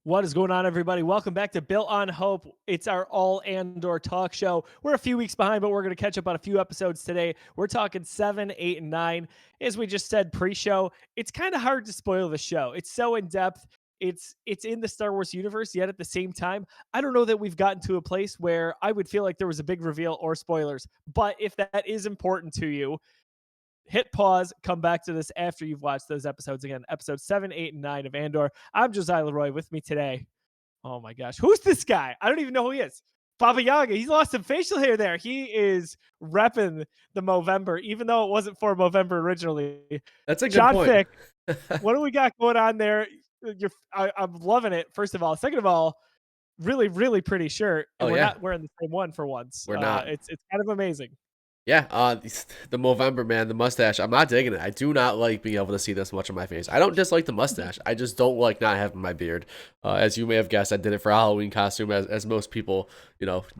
What is going on, everybody? Welcome back to Built on Hope. It's our all Andor talk show. We're a few weeks behind, but we're going to catch up on a few episodes today. We're talking 7, 8, and 9. As we just said pre-show, it's kind of hard to spoil the show. It's so in depth. It's in the Star Wars universe, yet at the same time, I don't know that we've gotten to a place where I would feel like there was a big reveal or spoilers. But if that is important to you, hit pause, come back to this after you've watched those episodes again. Episode 7, 8, and 9 of Andor. I'm Josiah Leroy. With me today, oh my gosh, who's this guy? I don't even know who he is. Baba Yaga. He's lost some facial hair there. He is repping the Movember, even though it wasn't for Movember originally. That's a good John point. Fick, what do we got going on there? I'm loving it. First of all, second of all, really, really pretty shirt, and Oh we're yeah, not wearing the same one for once. we're not. It's kind of amazing. Yeah, the Movember man, the mustache. I'm not digging it. I do not like being able to see this much on my face. I don't dislike the mustache. I just don't like not having my beard. As you may have guessed, I did it for a Halloween costume, as most people,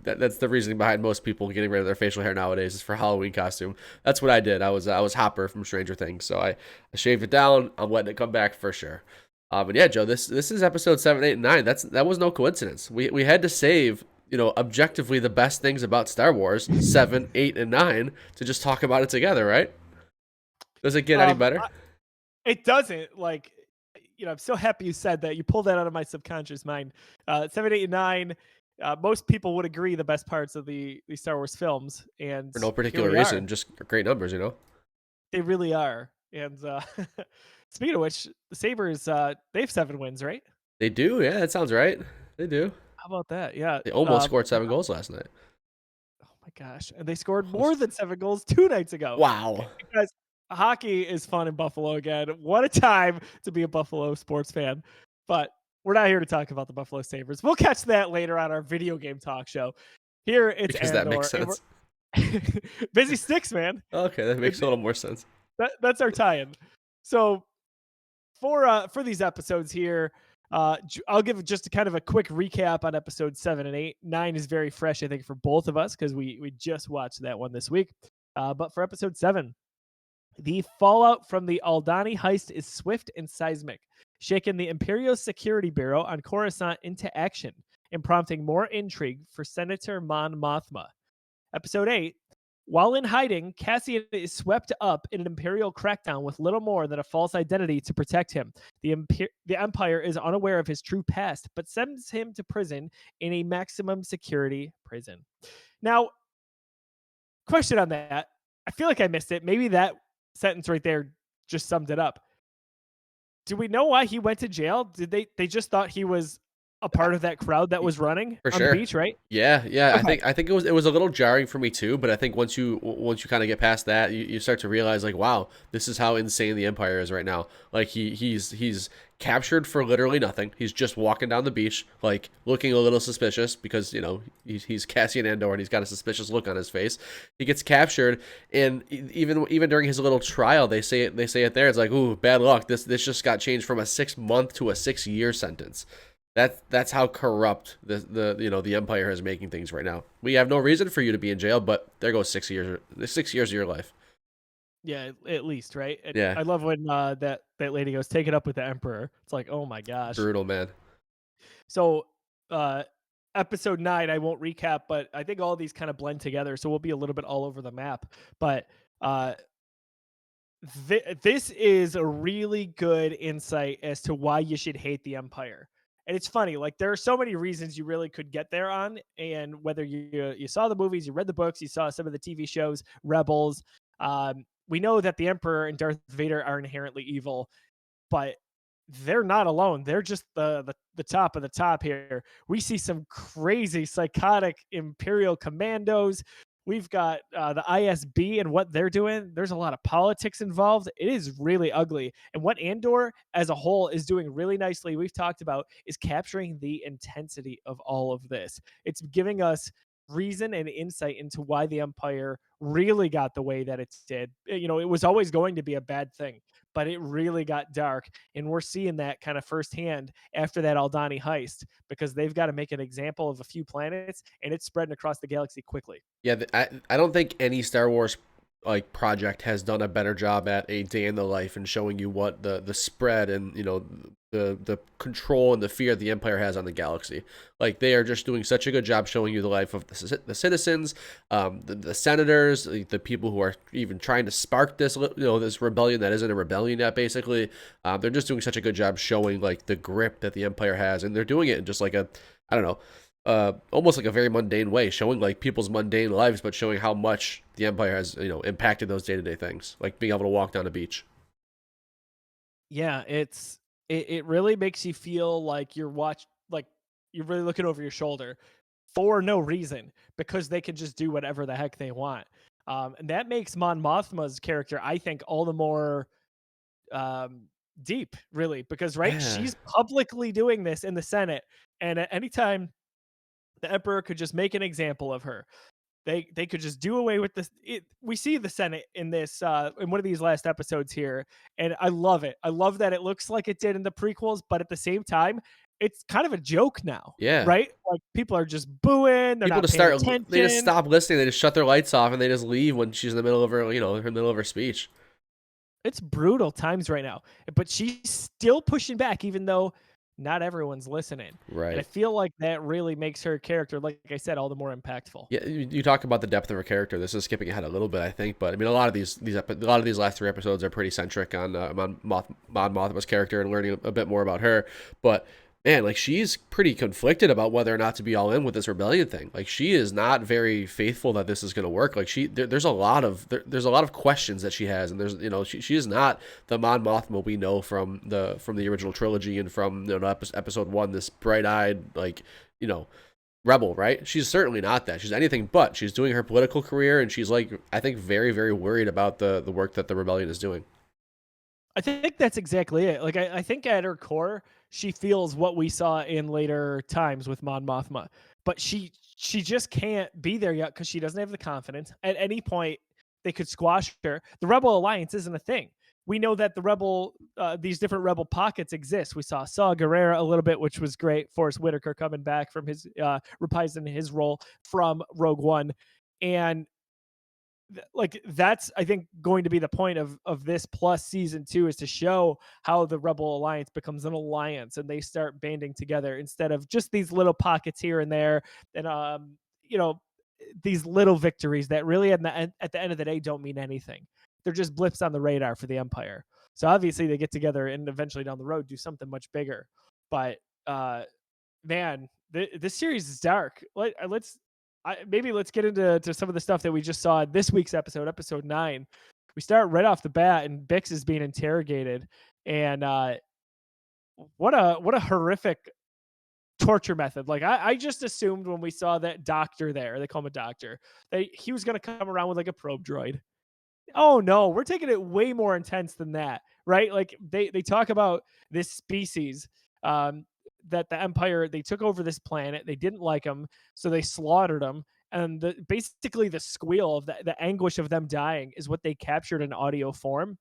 that's the reasoning behind most people getting rid of their facial hair nowadays is for Halloween costume. That's what I did. I was Hopper from Stranger Things, so I shaved it down. I'm letting it come back for sure. But yeah, Joe, this is episode 7, 8, and 9. That was no coincidence. We had to save objectively the best things about Star Wars 7, 8, and 9 to just talk about it together, right? Does it get any better? It doesn't. I'm so happy you said that. You pulled that out of my subconscious mind. 7, 8, and 9. Most people would agree the best parts of the Star Wars films, and For no here particular we are. reason, just great numbers. They really are. And speaking of which, the Sabers, they have 7 wins, right? They do, yeah, that sounds right. They do. How about that? Yeah. They almost scored 7 goals last night. Oh my gosh! And they scored more than 7 goals 2 nights ago. Wow. Because hockey is fun in Buffalo again. What a time to be a Buffalo sports fan. But we're not here to talk about the Buffalo Sabres. We'll catch that later on our video game talk show. Here it's Because Andor. that makes sense. Busy Sticks, man. Okay, that makes a little more sense. That's our tie-in. So for these episodes here, I'll give just kind of a quick recap on episode 7 and 8. 9 is very fresh, I think, for both of us because we just watched that one this week. But for episode 7, the fallout from the Aldani heist is swift and seismic, shaking the Imperial Security Bureau on Coruscant into action and prompting more intrigue for Senator Mon Mothma. Episode 8, while in hiding, Cassian is swept up in an Imperial crackdown with little more than a false identity to protect him. The Empire is unaware of his true past, but sends him to prison in a maximum security prison. Now, question on that. I feel like I missed it. Maybe that sentence right there just summed it up. Do we know why he went to jail? Did they just thought he was a part of that crowd that was running For on sure. the beach, right? Yeah. Okay. I think it was a little jarring for me too, but I think once you kind of get past that, you start to realize like, wow, this is how insane the Empire is right now. Like he's captured for literally nothing. He's just walking down the beach, like looking a little suspicious because he's Cassian Andor and he's got a suspicious look on his face. He gets captured, and even during his little trial, they say it there. It's like, ooh, bad luck. This just got changed from a 6-month to a 6-year sentence. That's how corrupt the Empire is making things right now. We have no reason for you to be in jail, but there goes 6 years. 6 years of your life. Yeah, at least, right? And Yeah. I love when that lady goes, "Take it up with the Emperor." It's like, oh my gosh. Brutal, man. So, episode 9, I won't recap, but I think all these kind of blend together, so we'll be a little bit all over the map. But this is a really good insight as to why you should hate the Empire. And it's funny, like there are so many reasons you really could get there on, and whether you saw the movies, you read the books, you saw some of the TV shows, Rebels. We know that the Emperor and Darth Vader are inherently evil, but they're not alone. They're just the top of the top here. We see some crazy, psychotic Imperial commandos. We've got the ISB and what they're doing. There's a lot of politics involved. It is really ugly. And what Andor as a whole is doing really nicely, we've talked about, is capturing the intensity of all of this. It's giving us reason and insight into why the Empire really got the way that it did. It was always going to be a bad thing, but it really got dark. And we're seeing that kind of firsthand after that Aldani heist, because they've got to make an example of a few planets, and it's spreading across the galaxy quickly. Yeah, I don't think any Star Wars project has done a better job at a day in the life and showing you what the spread and the control and the fear the Empire has on the galaxy. Like they are just doing such a good job showing you the life of the citizens, the senators, the people who are even trying to spark this this rebellion that isn't a rebellion yet. Basically, they're just doing such a good job showing like the grip that the Empire has, and they're doing it in just like a I don't know. Almost like a very mundane way, showing like people's mundane lives, but showing how much the Empire has, impacted those day-to-day things, like being able to walk down a beach. Yeah, it really makes you feel like you're really looking over your shoulder for no reason because they can just do whatever the heck they want. And that makes Mon Mothma's character, I think, all the more um, deep, really, because right, Yeah, she's publicly doing this in the Senate, and at any time the Emperor could just make an example of her. They could just do away with this. We see the Senate in this in one of these last episodes here, and I love it. I love that it looks like it did in the prequels, but at the same time, it's kind of a joke now, yeah. right? Like people are just booing, they're People not just paying they just attention. stop listening. They just shut their lights off and they just leave when she's in the middle of her, in the middle of her speech. It's brutal times right now, but she's still pushing back, even though not everyone's listening. And I Right. feel like that really makes her character, like I said, all the more impactful. Yeah, you talk about the depth of her character. This is skipping ahead a little bit, I think, but I mean, a lot of a lot of these last three episodes are pretty centric on Mon Mothma's character and learning a bit more about her. But man, like she's pretty conflicted about whether or not to be all in with this rebellion thing. Like she is not very faithful that this is going to work. Like there's a lot of there's a lot of questions that she has, and there's she is not the Mon Mothma we know from the original trilogy and from episode one. This bright eyed you know rebel, right? She's certainly not that. She's anything but. She's doing her political career, and she's like, I think, very, very worried about the work that the rebellion is doing. I think that's exactly it. Like I think at her core, she feels what we saw in later times with Mon Mothma, but she just can't be there yet because she doesn't have the confidence. At any point, they could squash her. The Rebel Alliance isn't a thing. We know that these different rebel pockets exist. We saw Gerrera a little bit, which was great. Forrest Whitaker coming back from his reprising his role from Rogue One, and like that's I think going to be the point of this plus season 2 is to show how the Rebel Alliance becomes an alliance and they start banding together instead of just these little pockets here and there and you know these little victories that really at the end of the day don't mean anything. They're just blips on the radar for the Empire. So obviously they get together and eventually down the road do something much bigger. But man, this series is dark. Maybe let's get into some of the stuff that we just saw in this week's episode 9. We start right off the bat, and Bix is being interrogated, and what a horrific torture method. Like I just assumed when we saw that doctor there, they call him a doctor, that he was gonna come around with like a probe droid. Oh no, we're taking it way more intense than that, right? Like they talk about this species um that the Empire they took over this planet, they didn't like them, so they slaughtered them. And basically the squeal of the anguish of them dying is what they captured in audio form.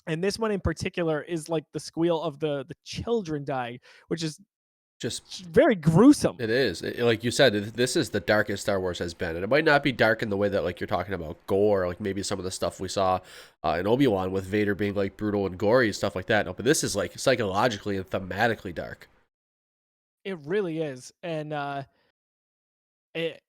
And this one in particular is like the squeal of the children dying, which is Just very gruesome. it is like you said. This is the darkest Star Wars has been, and it might not be dark in the way that like you're talking about gore, like maybe some of the stuff we saw in Obi-Wan with Vader being like brutal and gory stuff like that. No, but this is like psychologically and thematically dark. It really is. And it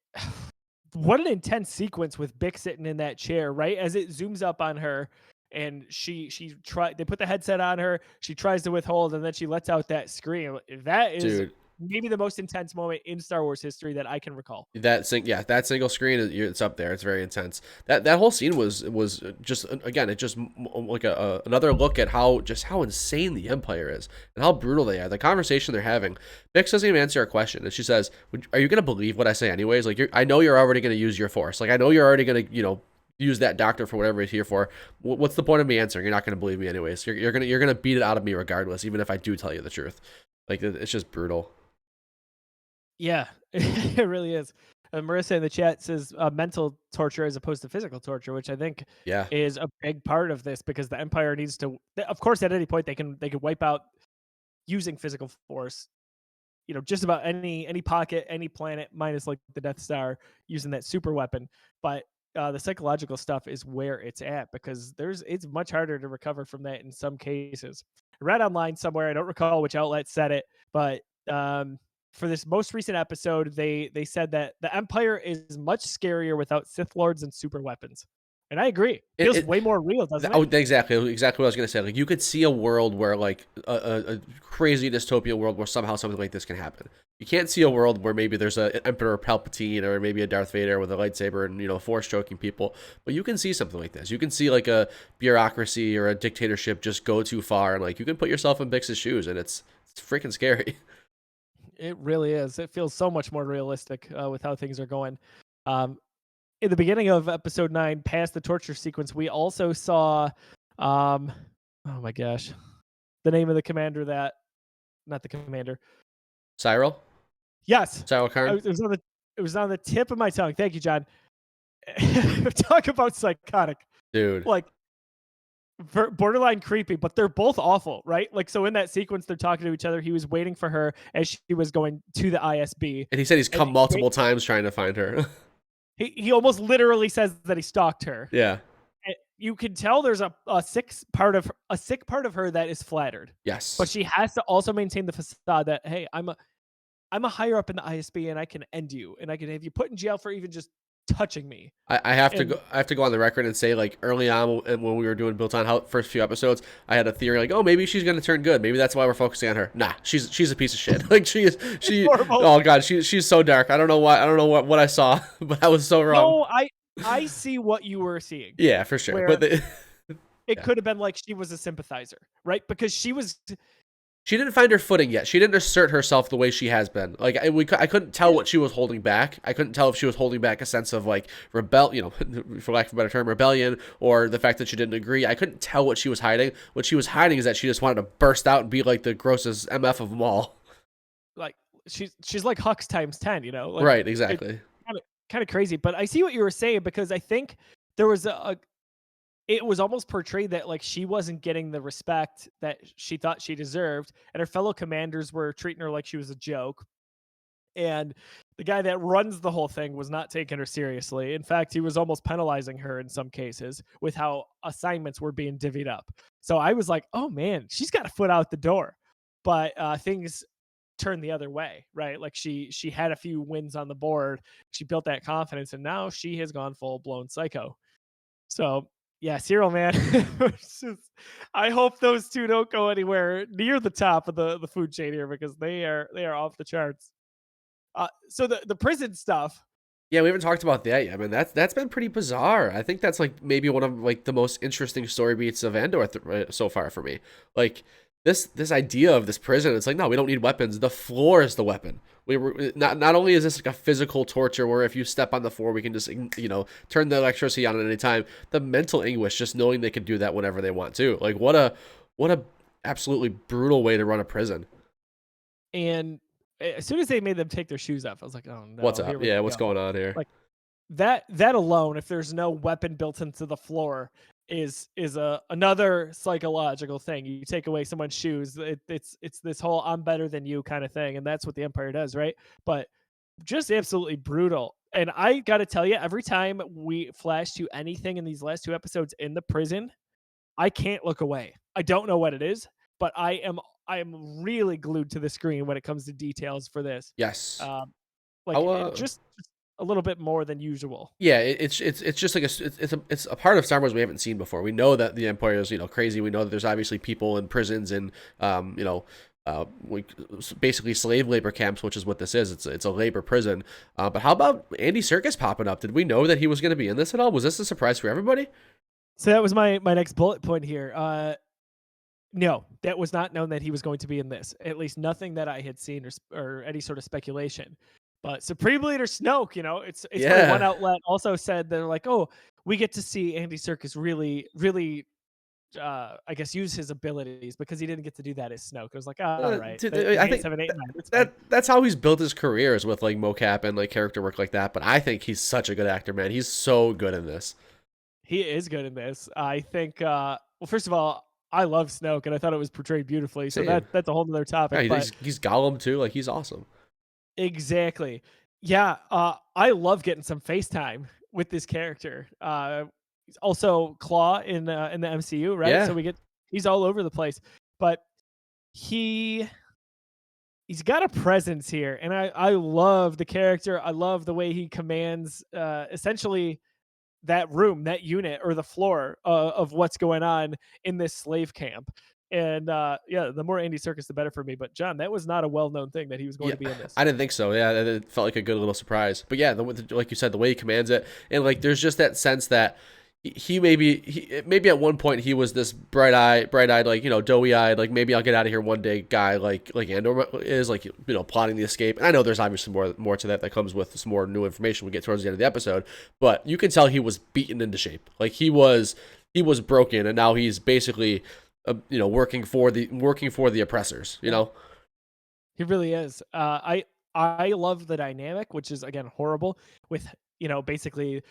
what an intense sequence with Bick sitting in that chair, right? As it zooms up on her and they put the headset on her, she tries to withhold and then she lets out that scream. That is Dude, maybe the most intense moment in Star Wars history that I can recall. that single screen it's up there. It's very intense. That whole scene was just again it just like another look at how insane the Empire is and how brutal they are. The conversation they're having. Bix doesn't even answer a question, and she says, "Are you gonna believe what I say anyways? Like I know you're already gonna use your force. Like I know you're already gonna use that doctor for whatever he's here for. What's the point of me answering? You're not gonna believe me anyways. You're gonna beat it out of me regardless, even if I do tell you the truth. Like it's just brutal." Yeah, it really is. Marissa in the chat says mental torture as opposed to physical torture, which I think Yeah. is a big part of this because the Empire needs to. Of course, at any point they can wipe out using physical force. Just about any pocket, any planet, minus like the Death Star using that super weapon. But the psychological stuff is where it's at because it's much harder to recover from that in some cases. read online somewhere, I don't recall which outlet said it, but for this most recent episode, they said that the Empire is much scarier without Sith Lords and super weapons. And I agree. It, Feels it way more real, doesn't oh, it? exactly what I was gonna say. Like you could see a world where like a crazy dystopian world where somehow something like this can happen. You can't see a world where maybe there's a Emperor Palpatine or maybe a Darth Vader with a lightsaber and force choking people. But you can see something like this. You can see like a bureaucracy or a dictatorship just go too far, and like you can put yourself in Bix's shoes, and it's freaking scary. It really is. It feels so much more realistic with how things are going. Um, in the beginning of episode 9, past the torture sequence, we also saw, oh my gosh, the name of the commander that, not the commander. Cyril, Yes, Cyril Karn, it was on the tip of my tongue. Thank you, John. Talk about psychotic, dude. like borderline creepy, but they're both awful, right? Like, so in that sequence, they're talking to each other. He was waiting for her as she was going to the ISB, And he said he's and come multiple times trying to find her. he almost literally says that he stalked her. Yeah. You can tell there's a sick part of her that is flattered, but Yes. she has to also maintain the facade that, hey, I'm a higher up in the ISB and I can end you and I can have you put in jail for even just touching me. I have to And go. I have to go on the record and say, like early on when we were doing Built on How first few episodes, I had a theory like, oh, maybe she's gonna turn good. Maybe that's why we're focusing on her. Nah, she's a piece of shit. Like she. Oh god, she's so dark. I don't know why. I don't know what I saw, but I was so wrong. no, I see what you were seeing. Yeah, for sure. Where But it yeah. could have been like she was a sympathizer, right? Because She didn't find her footing yet. She didn't assert herself the way she has been. Like I couldn't tell what she was holding back. I couldn't tell if she was holding back a sense of like for lack of a better term, rebellion, or the fact that she didn't agree. I couldn't tell what she was hiding. What she was hiding is that she just wanted to burst out and be like the grossest MF of them all. like she's like Hux times 10, like Right, it's exactly. kind of crazy. But I see what you were saying, because I think there was it was almost portrayed that like she wasn't getting the respect that she thought she deserved, and her fellow commanders were treating her like she was a joke. And the guy that runs the whole thing was not taking her seriously. In fact, he was almost penalizing her in some cases with how assignments were being divvied up. So I was like, oh man, she's got a foot out the door. But things turned the other way, right? Like she had a few wins on the board. She built that confidence, and now she has gone full blown psycho. So yeah, Cyril, man. I hope those two don't go anywhere near the top of the food chain here, because they are off the charts. So the prison stuff. Yeah, we haven't talked about that yet. I mean, that's been pretty bizarre. I think that's like maybe one of like the most interesting story beats of Andor so far for me. Like this idea of this prison. It's like, no, we don't need weapons. The floor is the weapon. We were not only is this like a physical torture where if you step on the floor, we can just turn the electricity on at any time. The mental anguish just knowing they can do that whenever they want to. Like what a absolutely brutal way to run a prison. And as soon as they made them take their shoes off, I was like, oh no, What's here up? we Yeah, go. what's going on here? Like that alone, if there's no weapon built into the floor, is another psychological thing. You take away someone's shoes, it's this whole I'm better than you kind of thing, and that's what the Empire does, right? But just absolutely brutal. And I got to tell you, every time we flash to anything in these last two episodes in the prison, I can't look away. I don't know what it is, but I am really glued to the screen when it comes to details for this. Yes. Um, like I'll, just a little bit more than usual. Yeah, it's just like it's a part of Star Wars we haven't seen before. We know that the Empire is crazy. We know that there's obviously people in prisons and like basically slave labor camps, which is what this is. It's a labor prison. But how about Andy Serkis popping up? Did we know that he was going to be in this at all? Was this a surprise for everybody? So that was my next bullet point here. No, that was not known that he was going to be in this. At least nothing that I had seen or any sort of speculation. But Supreme Leader Snoke, it's funny. One outlet also said they're like, oh, we get to see Andy Serkis really, really, I guess, use his abilities, because he didn't get to do that as Snoke. I was like, oh, all right. I think 7, 8, 9. that's how he's built his career, is with like mocap and like character work like that. But I think he's such a good actor, man. He's so good in this. He is good in this. I think. Well, first of all, I love Snoke, and I thought it was portrayed beautifully. So that's a whole other topic. Yeah, but he's Gollum too. Like he's awesome. exactly. Yeah. I love getting some FaceTime with this character. Also Claw in the MCU, right? Yeah. So he's all over the place. But he he's got a presence here, and I love the character. I love the way he commands essentially that room, that unit, or the floor of what's going on in this slave camp. And yeah, the more Andy Serkis, the better for me. But John, that was not a well-known thing that he was going Yeah, to be in this. I didn't think so. Yeah, it felt like a good little surprise. But yeah, like you said, the way he commands it, and like there's just that sense that maybe at one point he was this bright eyed, like, doughy eyed, like, maybe I'll get out of here one day guy, like Andor is, like, plotting the escape. And I know there's obviously more to that comes with some more new information we get towards the end of the episode, but you can tell he was beaten into shape. Like he was broken, and now he's basically working for the oppressors. He really is. I love the dynamic, which is again horrible, with basically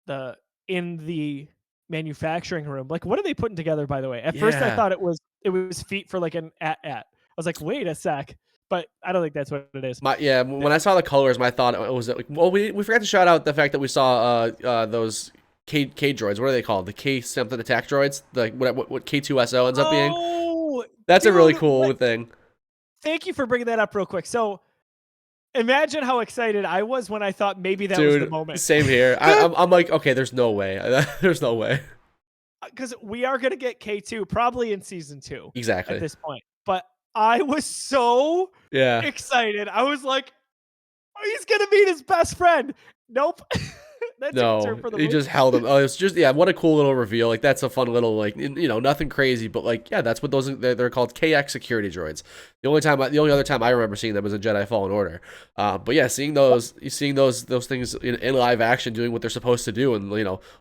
the in the manufacturing room. Like, what are they putting together, by the way? At first, I Yeah. thought it was feet for like an at. I was like, wait a sec, but I don't think that's what it is. When I saw the colors, my thought was that, like, well, we forgot to shout out the fact that we saw those K droids. What are they called? The K something attack droids. Like what K2SO ends up being. Oh, That's a really dude! cool thing. Thank you for bringing that up real quick. So, imagine how excited I was when I thought maybe that was the Dude, moment. same here. I'm like, okay, there's no way. There's no way. Because we are gonna get K2 probably in season 2 at Exactly. this point. But I was so Yeah. excited. I was like, "Oh, he's gonna meet his best friend." Nope. That took a turn No, for the he movie. just held him. Oh, it's just, yeah. What a cool little reveal. Like, that's a fun little, like, nothing crazy, but like, yeah, that's what they're called, KX security droids. The only other time I remember seeing them was in Jedi Fallen Order. But yeah, seeing those things in live action doing what they're supposed to do, and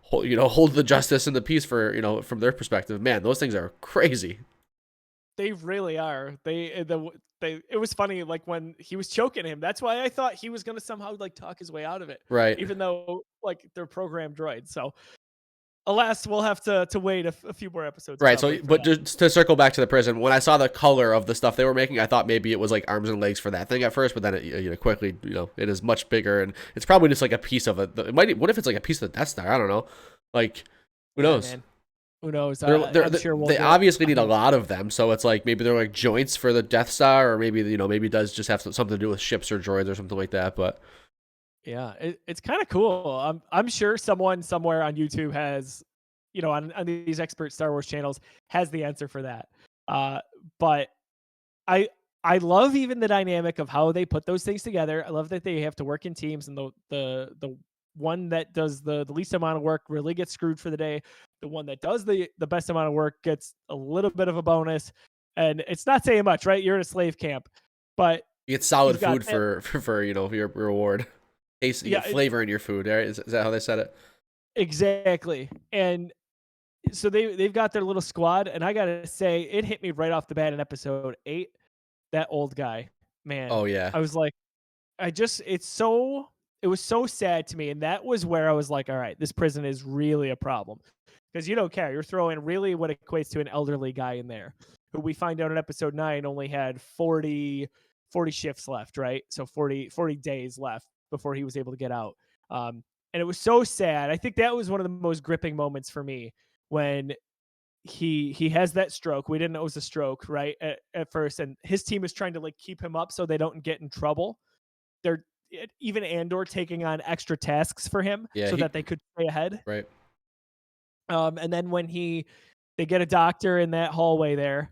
hold the justice and the peace for from their perspective. Man, those things are crazy. They really are. It was funny, like when he was choking him. That's why I thought he was gonna somehow like talk his way out of it, Right. even though like they're programmed droids. So alas, we'll have to wait a few more episodes Right. So, probably for but that. just to circle back to the prison, when I saw the color of the stuff they were making, I thought maybe it was like arms and legs for that thing at first, but then it quickly, it is much bigger, and it's probably just like a piece of it. It might. What if it's like a piece of the Death Star? I don't know. Like, who Yeah, knows? man. Who knows? They're, I'm sure we'll they get. obviously need a lot of them, so it's like maybe they're like joints for the Death Star, or maybe maybe it does just have something to do with ships or droids or something like that. But Yeah, it's kind of cool. I'm sure someone somewhere on YouTube has, on these expert Star Wars channels has the answer for that. Uh, but I I love even the dynamic of how they put those things together. I love that they have to work in teams, and the one that does the least amount of work really gets screwed for the day. The one that does the best amount of work gets a little bit of a bonus, and it's not saying much, right? You're in a slave camp, but you get solid you've got food for your reward. Taste, you yeah, get flavor in your food. Right? Is that how they said it? exactly. And so they've got their little squad, and I gotta say, it hit me right off the bat in episode 8. That old guy, man, Oh yeah, I was like, it was so sad to me, and that was where I was like, all right, this prison is really a problem, because you don't care. You're throwing really what equates to an elderly guy in there, who we find out in episode 9 only had 40 shifts left, right? So 40 days left before he was able to get out. And it was so sad. I think that was one of the most gripping moments for me when he has that stroke. We didn't know it was a stroke, right? At first, and his team is trying to like keep him up so they don't get in trouble. They're even Andor taking on extra tasks for him yeah. so that they could stay ahead. Right. And then when they get a doctor in that hallway there,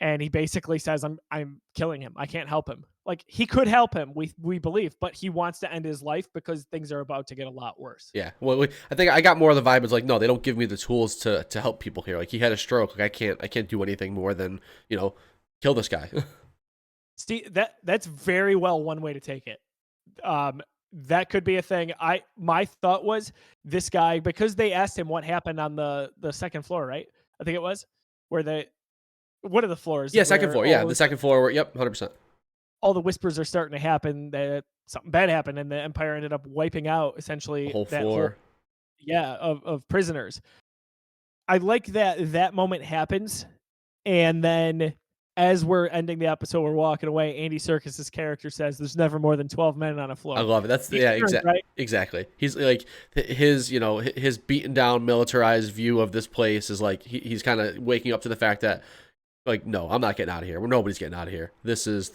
and he basically says, I'm killing him. I can't help him. Like, he could help him, we believe, but he wants to end his life because things are about to get a lot worse. Yeah. Well, I think I got more of the vibe. It's like, no, they don't give me the tools to help people here. Like, he had a stroke. Like, I can't do anything more than kill this guy. Steve, that's very well one way to take it. That could be a thing. My thought was, this guy, because they asked him what happened on the second floor, right? I think it was where one of the floors. Yeah, second where floor. Yeah, the second floor. Yep, 100%. all the whispers are starting to happen that something bad happened, and the Empire ended up wiping out The essentially whole that floor. of prisoners. I like that moment happens, and then as we're ending the episode, we're walking away. Andy Serkis's character says, "There's never more than 12 men on a I floor." love it. That's He's yeah, turned, right? exactly. He's like his beaten down militarized view of this place is like he's kind of waking up to the fact that Like, no, I'm not getting out of here. Well, nobody's getting out of here. This is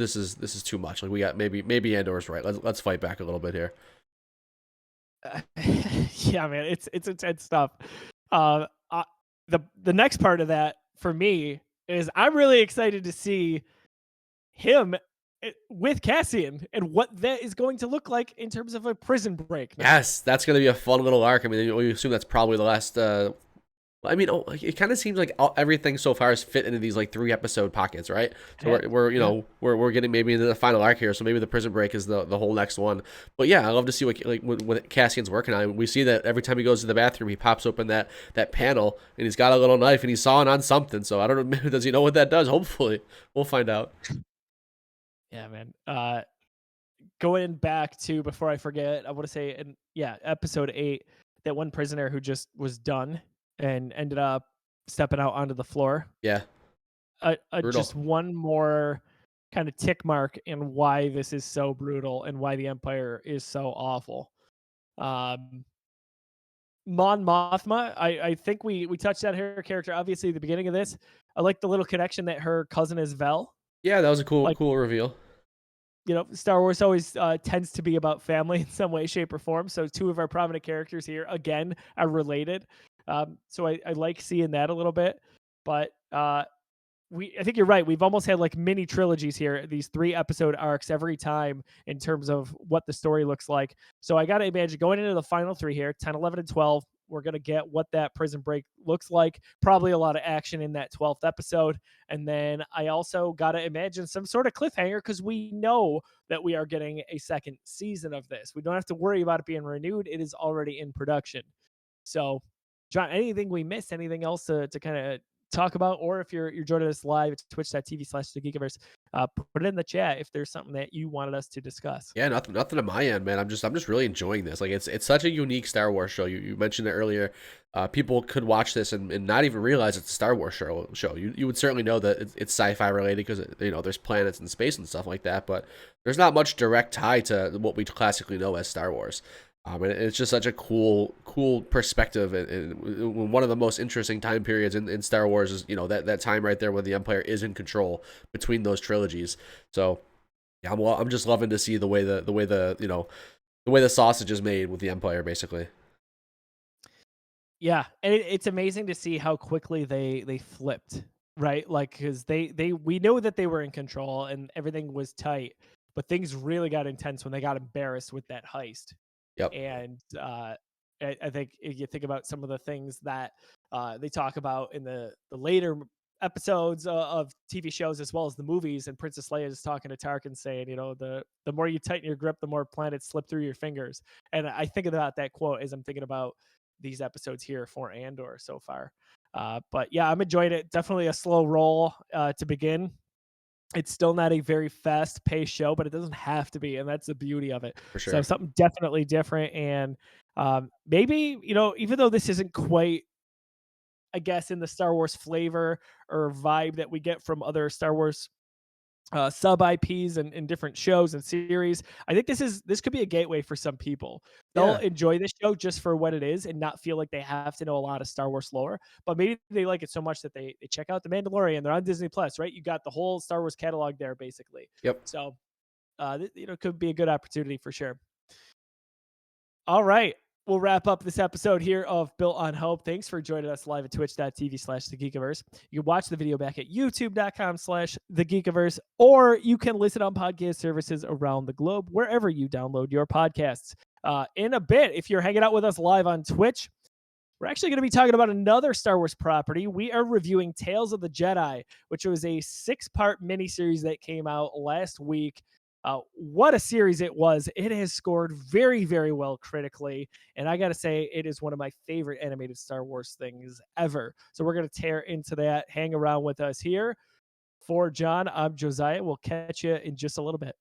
too much. Like we got maybe Andor's right. Let's fight back a little bit here. Yeah, man, it's intense stuff. Uh, uh, the next part of that for me is I'm really excited to see him with Cassian and what that is going to look like in terms of a prison break now. Yes, that's gonna be a fun little arc. I mean, we assume that's probably the last. I mean, it kind of seems like everything so far is fit into these like 3 episode pockets, right? So Yeah, we're yeah. we're getting maybe into the final arc here. So maybe the prison break is the whole next one. But yeah, I love to see what Cassian's working on. We see that every time he goes to the bathroom, he pops open that panel and he's got a little knife and he's sawing on something. So I don't know, does he know what that does? Hopefully, we'll find out. Yeah, man. Going back to before I forget, I want to say, in episode 8, that one prisoner who just was done and ended up stepping out onto the floor. Yeah, brutal. Just one more kind of tick mark in why this is so brutal and why the Empire is so awful. Um, Mon Mothma, I think we touched on her character obviously at the beginning of this. I like the little connection that her cousin is Vel. Yeah, that was a Like, cool reveal. Star Wars always tends to be about family in some way, shape, or form. So two of our prominent characters here again are related. So I like seeing that a little bit. But I think you're right. We've almost had like mini trilogies here, these 3 episode arcs every time in terms of what the story looks like. So I got to imagine going into the final 3 here, 10, 11, and 12, we're going to get what that prison break looks like. Probably a lot of action in that 12th episode. And then I also got to imagine some sort of cliffhanger because we know that we are getting a second season of this. We don't have to worry about it being renewed. It is already in production. So, John, anything we missed? Anything else to kind of talk about? Or if you're joining us live, it's twitch.tv/the Geekiverse. Put it in the chat if there's something that you wanted us to discuss. Yeah, nothing on my end, man. I'm just really enjoying this. Like it's such a unique Star Wars show. You mentioned it earlier. People could watch this and not even realize it's a Star Wars show. You would certainly know that it's sci-fi related because there's planets and space and stuff like that. But there's not much direct tie to what we classically know as Star Wars. And it's just such a cool perspective, and one of the most interesting time periods in Star Wars is that time right there when the Empire is in control between those trilogies. So yeah, I'm just loving to see the way the sausage is made with the Empire, basically. Yeah, and it's amazing to see how quickly they flipped, right? Like because they we know that they were in control and everything was tight, but things really got intense when they got embarrassed with that heist. Yep. And I think if you think about some of the things that they talk about in the later episodes of TV shows as well as the movies, and Princess Leia is talking to Tarkin saying, the more you tighten your grip, the more planets slip through your fingers. And I think about that quote as I'm thinking about these episodes here for Andor so far. But yeah, I'm enjoying it. Definitely a slow roll to begin. It's still not a very fast paced show, but it doesn't have to be, and that's the beauty of it. For So sure. something definitely different, and maybe even though this isn't quite, I guess, in the Star Wars flavor or vibe that we get from other Star Wars sub IPs and different shows and series. I think this could be a gateway for some people. They'll Yeah. enjoy this show just for what it is and not feel like they have to know a lot of Star Wars lore. But maybe they like it so much that they check out The Mandalorian. They're on Disney Plus, right? You got the whole Star Wars catalog there, basically. Yep. So, could be a good opportunity for sure. All right. We'll wrap up this episode here of Built on Hope. Thanks for joining us live at twitch.tv/the Geekiverse. You can watch the video back at youtube.com/the Geekiverse, or you can listen on podcast services around the globe, wherever you download your podcasts. In a bit, if you're hanging out with us live on Twitch, we're actually going to be talking about another Star Wars property. We are reviewing Tales of the Jedi, which was a 6-part miniseries that came out last week. What a series it was. It has scored very, very well critically. And I got to say, it is one of my favorite animated Star Wars things ever. So we're going to tear into that. Hang around with us here. For John, I'm Josiah. We'll catch you in just a little bit.